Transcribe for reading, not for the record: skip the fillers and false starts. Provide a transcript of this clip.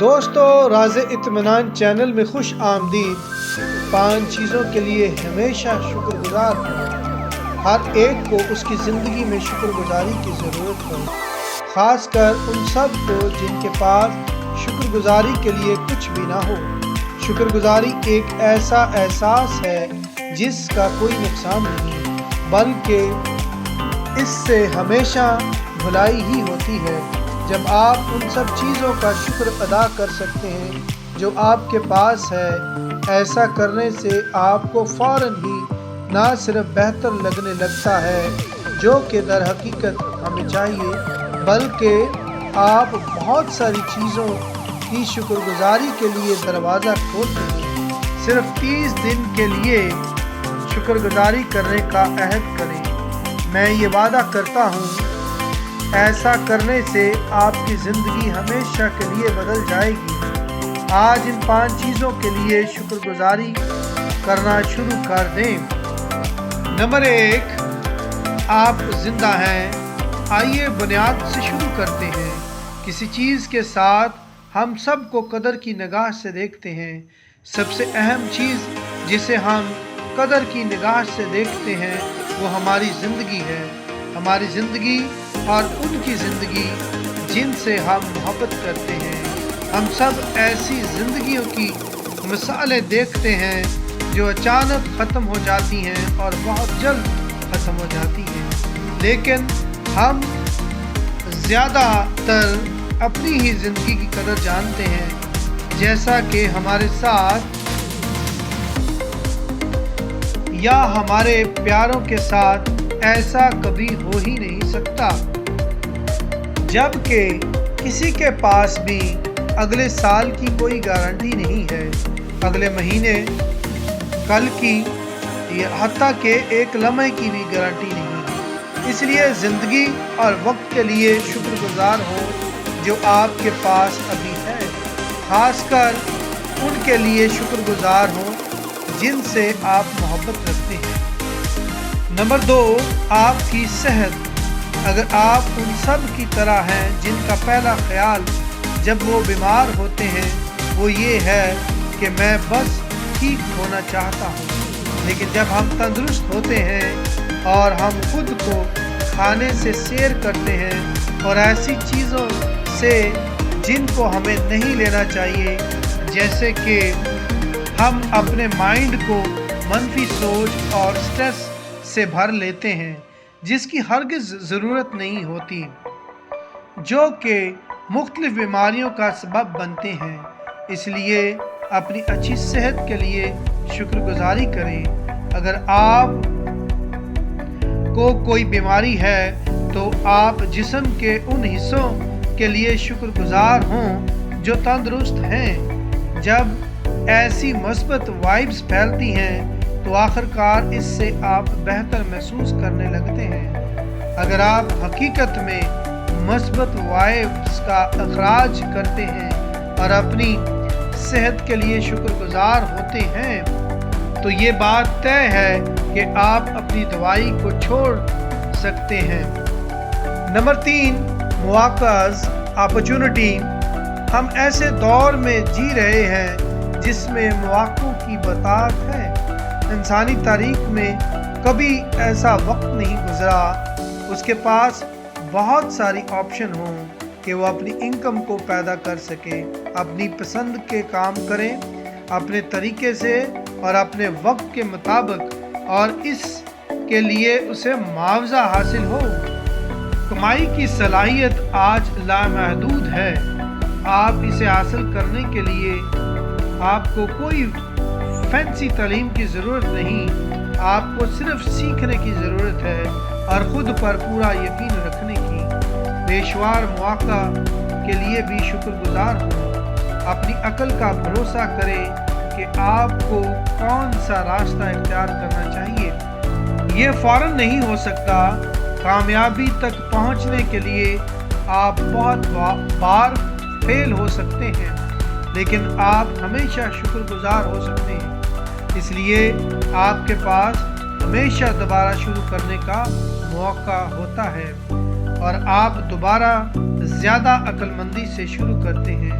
دوستو، راز اطمینان چینل میں خوش آمدید۔ 5 چیزوں کے لیے ہمیشہ شکر گزار ہوں۔ ہر ایک کو اس کی زندگی میں شکر گزاری کی ضرورت ہے، خاص کر ان سب کو جن کے پاس شکر گزاری کے لیے کچھ بھی نہ ہو۔ شکر گزاری ایک ایسا احساس ہے جس کا کوئی نقصان نہیں، بلکہ اس سے ہمیشہ بھلائی ہی ہوتی ہے۔ جب آپ ان سب چیزوں کا شکر ادا کر سکتے ہیں جو آپ کے پاس ہے، ایسا کرنے سے آپ کو فوراً ہی نہ صرف بہتر لگنے لگتا ہے، جو کہ در حقیقت ہمیں چاہیے، بلکہ آپ بہت ساری چیزوں کی شکر گزاری کے لیے دروازہ کھولتے ہیں۔ صرف 30 دن کے لیے شکر گزاری کرنے کا عہد کریں۔ میں یہ وعدہ کرتا ہوں، ایسا کرنے سے آپ کی زندگی ہمیشہ کے لیے بدل جائے گی۔ آج ان 5 چیزوں کے لیے شکر گزاری کرنا شروع کر دیں۔ نمبر 1، آپ زندہ ہیں۔ آئیے بنیاد سے شروع کرتے ہیں۔ کسی چیز کے ساتھ ہم سب کو قدر کی نگاہ سے دیکھتے ہیں۔ سب سے اہم چیز جسے ہم قدر کی نگاہ سے دیکھتے ہیں وہ ہماری زندگی ہے۔ ہماری زندگی اور ان کی زندگی جن سے ہم محبت کرتے ہیں۔ ہم سب ایسی زندگیوں کی مثالیں دیکھتے ہیں جو اچانک ختم ہو جاتی ہیں اور بہت جلد ختم ہو جاتی ہیں، لیکن ہم زیادہ تر اپنی ہی زندگی کی قدر جانتے ہیں، جیسا کہ ہمارے ساتھ یا ہمارے پیاروں کے ساتھ ایسا کبھی ہو ہی نہیں سکتا۔ جبکہ کسی کے پاس بھی اگلے سال کی کوئی گارنٹی نہیں ہے، اگلے مہینے، کل کی، حتیٰ کہ ایک لمحے کی بھی گارنٹی نہیں۔ اس لیے زندگی اور وقت کے لیے شکر گزار ہو جو آپ کے پاس ابھی ہے، خاص کر ان کے لیے شکر گزار ہوں جن سے آپ محبت رکھتے ہیں۔ نمبر 2، آپ کی صحت۔ اگر آپ ان سب کی طرح ہیں جن کا پہلا خیال جب وہ بیمار ہوتے ہیں وہ یہ ہے کہ میں بس ٹھیک ہونا چاہتا ہوں، لیکن جب ہم تندرست ہوتے ہیں اور ہم خود کو کھانے سے سیر کرتے ہیں اور ایسی چیزوں سے جن کو ہمیں نہیں لینا چاہیے، جیسے کہ ہم اپنے مائنڈ کو منفی سوچ اور سٹریس سے بھر لیتے ہیں جس کی ہرگز ضرورت نہیں ہوتی، جو کہ مختلف بیماریوں کا سبب بنتے ہیں۔ اس لیے اپنی اچھی صحت کے لیے شکر گزاری کریں۔ اگر آپ کو کوئی بیماری ہے تو آپ جسم کے ان حصوں کے لیے شکر گزار ہوں جو تندرست ہیں۔ جب ایسی مثبت وائبز پھیلتی ہیں تو آخرکار اس سے آپ بہتر محسوس کرنے لگتے ہیں۔ اگر آپ حقیقت میں مثبت وائبز کا اخراج کرتے ہیں اور اپنی صحت کے لیے شکر گزار ہوتے ہیں تو یہ بات طے ہے کہ آپ اپنی دوائی کو چھوڑ سکتے ہیں۔ نمبر 3، مواقع، اپرچونٹی۔ ہم ایسے دور میں جی رہے ہیں جس میں مواقع کی بطاط ہے۔ انسانی تاریخ میں کبھی ایسا وقت نہیں گزرا اس کے پاس بہت ساری آپشن ہوں کہ وہ اپنی انکم کو پیدا کر سکے، اپنی پسند کے کام کریں، اپنے طریقے سے اور اپنے وقت کے مطابق، اور اس کے لیے اسے معاوضہ حاصل ہو۔ کمائی کی صلاحیت آج لامحدود ہے۔ آپ اسے حاصل کرنے کے لیے آپ کو کوئی فینسی تعلیم کی ضرورت نہیں، آپ کو صرف سیکھنے کی ضرورت ہے اور خود پر پورا یقین رکھنے کی۔ بے شمار مواقع کے لیے بھی شکر گزار ہوں۔ اپنی عقل کا بھروسہ کریں کہ آپ کو کون سا راستہ اختیار کرنا چاہیے۔ یہ فوراً نہیں ہو سکتا۔ کامیابی تک پہنچنے کے لیے آپ بہت بار فیل ہو سکتے ہیں، لیکن آپ ہمیشہ شکر گزار ہو سکتے ہیں۔ اس لیے آپ کے پاس ہمیشہ دوبارہ شروع کرنے کا موقع ہوتا ہے اور آپ دوبارہ زیادہ عقل مندی سے شروع کرتے ہیں۔